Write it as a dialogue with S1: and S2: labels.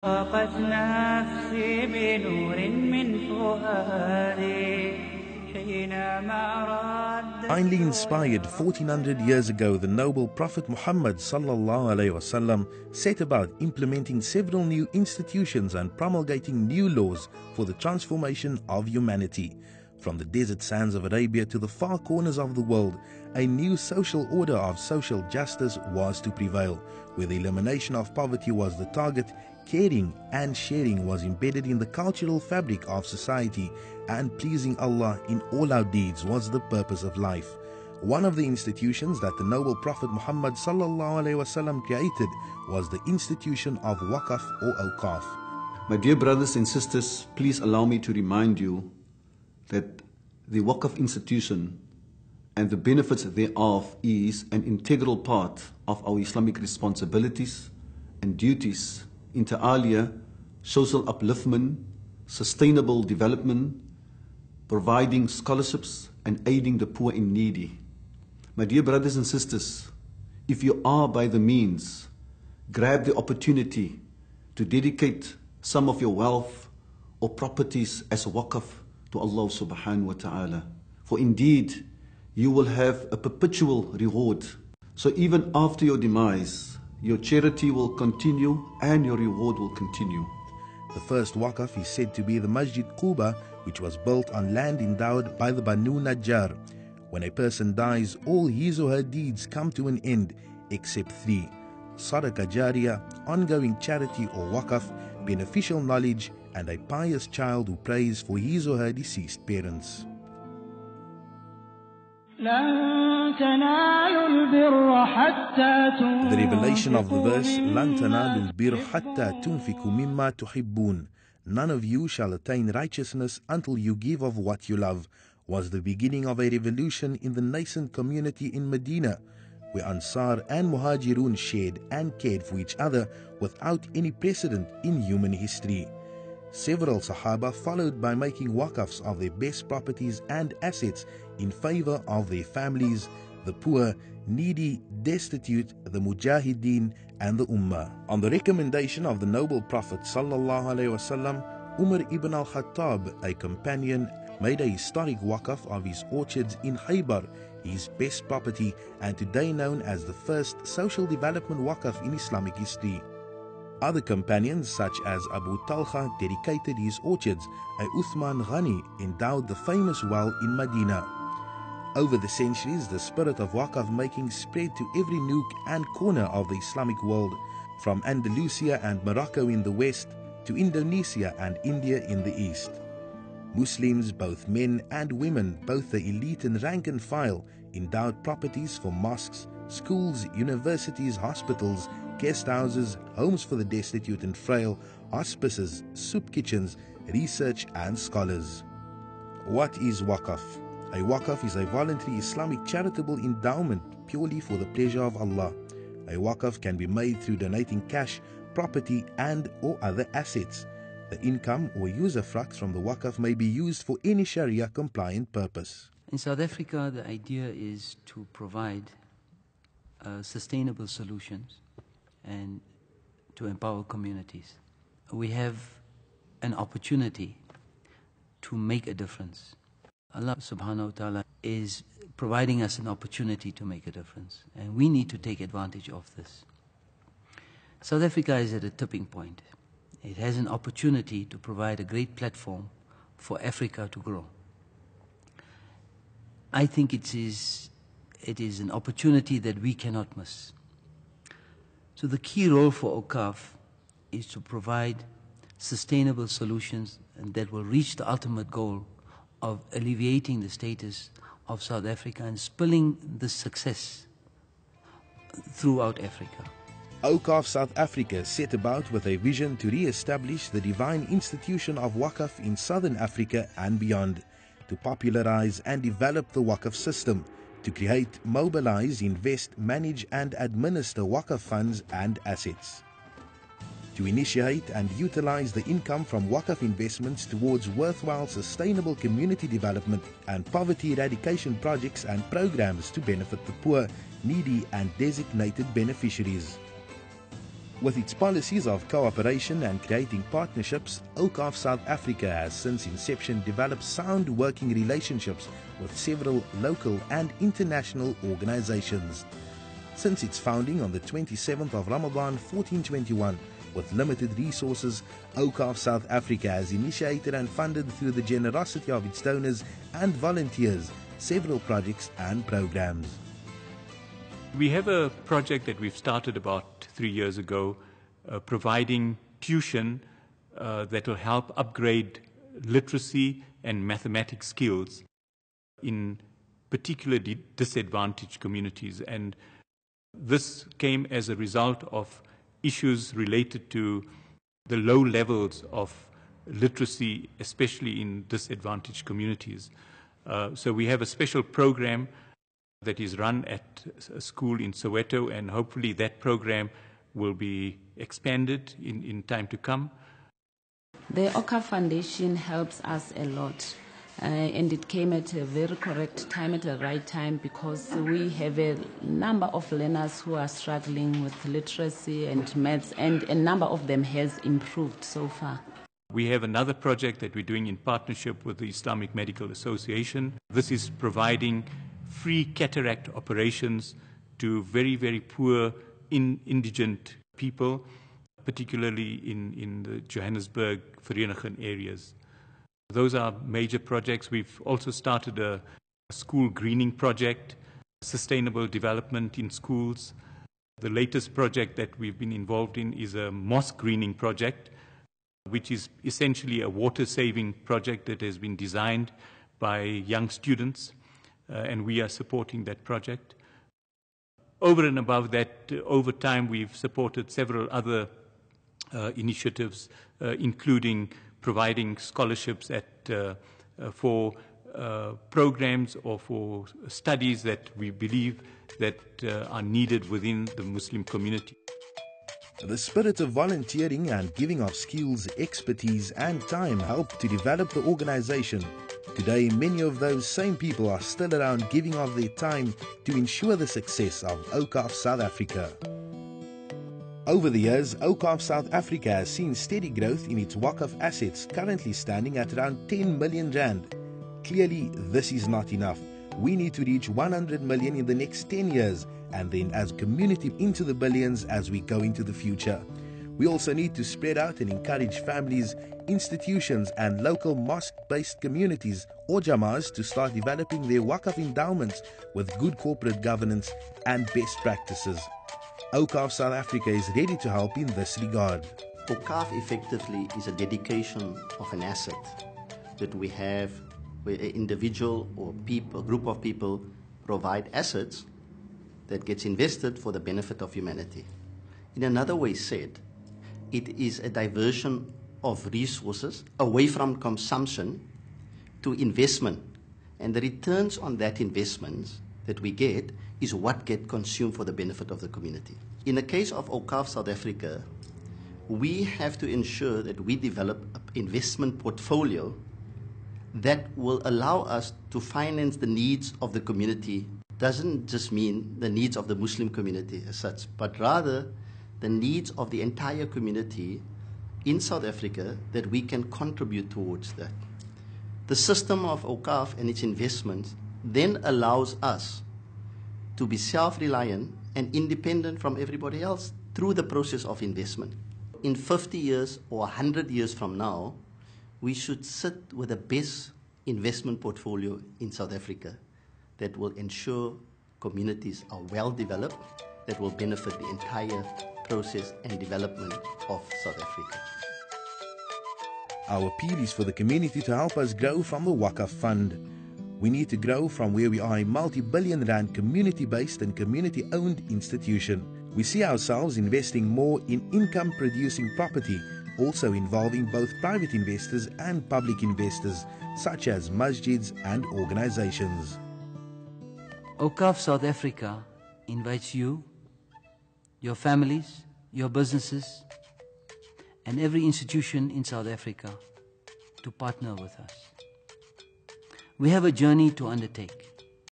S1: ضاقت نفسي بنور من فؤادي حينما رد.
S2: Divinely inspired 1400 years ago, the noble Prophet Muhammad sallallahu alaihi wasallam set about implementing several new institutions and promulgating new laws for the transformation of humanity. From the desert sands of Arabia to the far corners of the world, a new social order of social justice was to prevail, where the elimination of poverty was the target. Caring and sharing was embedded in the cultural fabric of society, and pleasing Allah in all our deeds was the purpose of life. One of the institutions that the noble Prophet Muhammad sallallahu alaihi wasallam created was the institution of wakaf or Awqaf.
S3: My dear brothers and sisters, please allow me to remind you that the wakaf institution and the benefits thereof is an integral part of our Islamic responsibilities and duties, inter alia, social upliftment, sustainable development, providing scholarships and aiding the poor and needy. My dear brothers and sisters, if you are by the means, grab the opportunity to dedicate some of your wealth or properties as a wakaf to Allah subhanahu wa ta'ala. For indeed, you will have a perpetual reward. So even after your demise, your charity will continue and your reward will continue.
S2: The first wakaf is said to be the Masjid Quba, which was built on land endowed by the Banu Najjar. When a person dies, all his or her deeds come to an end except three: Sadaqah Jariyah, ongoing charity or wakaf, beneficial knowledge, and a pious child who prays for his or her deceased parents. The revelation of the verse, لَن تَنَالُوا الْبِرَّ حَتَّى تُنْفِقُوا مِمَّا تُحِبُّونَ, none of you shall attain righteousness until you give of what you love, was the beginning of a revolution in the nascent community in Madina, where Ansar and Muhajirun shared and cared for each other without any precedent in human history. Several Sahaba followed by making wakafs of their best properties and assets in favor of their families, the poor, needy, destitute, the mujahideen, and the ummah. On the recommendation of the noble Prophet sallallahu alaihi wasallam, Umar ibn al-Khattab, a companion, made a historic wakaf of his orchards in Khaybar, his best property, and today known as the first social development wakaf in Islamic history. Other companions such as Abu Talha dedicated his orchards. Uthman Ghani endowed the famous well in Madina. Over the centuries, the spirit of wakaf making spread to every nook and corner of the Islamic world, from Andalusia and Morocco in the west to Indonesia and India in the east. Muslims, both men and women, both the elite and rank and file, endowed properties for mosques, schools, universities, hospitals, guest houses, homes for the destitute and frail, hospices, soup kitchens, research and scholars. What is wakaf? A wakaf is a voluntary Islamic charitable endowment purely for the pleasure of Allah. A wakaf can be made through donating cash, property and or other assets. The income or usufruct from the wakaf may be used for any Sharia compliant purpose.
S4: In South Africa, the idea is to provide sustainable solutions and to empower communities. We have an opportunity to make a difference. Allah subhanahu wa ta'ala is providing us an opportunity to make a difference, and we need to take advantage of this. South Africa is at a tipping point. It has an opportunity to provide a great platform for Africa to grow. I think it is an opportunity that we cannot miss. So the key role for Awqaf is to provide sustainable solutions and that will reach the ultimate goal of alleviating the status of South Africa and spilling the success throughout Africa.
S2: Awqaf South Africa set about with a vision to re-establish the divine institution of wakaf in Southern Africa and beyond, to popularize and develop the wakaf system, to create, mobilize, invest, manage and administer wakaf funds and assets, to initiate and utilize the income from wakaf investments towards worthwhile sustainable community development and poverty eradication projects and programs to benefit the poor, needy and designated beneficiaries. With its policies of cooperation and creating partnerships, Awqaf South Africa has since inception developed sound working relationships with several local and international organizations. Since its founding on the 27th of Ramadan 1421, with limited resources, Awqaf South Africa has initiated and funded through the generosity of its donors and volunteers several projects and programs.
S5: We have a project that we've started about 3 years ago, providing tuition that will help upgrade literacy and mathematics skills in particularly disadvantaged communities. And this came as a result of issues related to the low levels of literacy, especially in disadvantaged communities. So we have a special program that is run at a school in Soweto, and hopefully that program will be expanded in time to come.
S6: The Awqaf Foundation helps us a lot, and it came at a very correct time, at the right time, because we have a number of learners who are struggling with literacy and maths, and a number of them has improved so far.
S5: We have another project that we're doing in partnership with the Islamic Medical Association. This is providing free cataract operations to very, very poor indigent people, particularly in the Johannesburg, Vereeniging areas. Those are major projects. We've also started a school greening project, sustainable development in schools. The latest project that we've been involved in is a mosque greening project, which is essentially a water-saving project that has been designed by young students. And we are supporting that project. Over and above that, over time, we've supported several other initiatives, including providing scholarships for programs or for studies that we believe that are needed within the Muslim community.
S2: The spirit of volunteering and giving of skills, expertise and time helped to develop the organization. Today, many of those same people are still around giving of their time to ensure the success of Awqaf South Africa. Over the years, Awqaf South Africa has seen steady growth in its wakaf assets, currently standing at around 10 million rand. Clearly, this is not enough. We need to reach 100 million in the next 10 years, and then as a community into the billions as we go into the future. We also need to spread out and encourage families, institutions and local mosque-based communities or Jama'as to start developing their wakaf endowments with good corporate governance and best practices. Awqaf South Africa is ready to help in this regard.
S7: Awqaf effectively is a dedication of an asset that we have where an individual or people, a group of people provide assets that gets invested for the benefit of humanity. In another way said, it is a diversion of resources away from consumption to investment. And the returns on that investment that we get is what get consumed for the benefit of the community. In the case of Awqaf South Africa, we have to ensure that we develop an investment portfolio that will allow us to finance the needs of the community. Doesn't just mean the needs of the Muslim community as such, but rather the needs of the entire community in South Africa that we can contribute towards that. The system of Awqaf and its investments then allows us to be self-reliant and independent from everybody else through the process of investment. In 50 years or 100 years from now, we should sit with the best investment portfolio in South Africa that will ensure communities are well developed, that will benefit the entire process and development of South Africa.
S2: Our appeal is for the community to help us grow from the Wakaf Fund. We need to grow from where we are a multi-billion rand community-based and community-owned institution. We see ourselves investing more in income-producing property, also involving both private investors and public investors, such as masjids and organizations.
S4: Awqaf South Africa invites you, your families, your businesses, and every institution in South Africa to partner with us. We have a journey to undertake.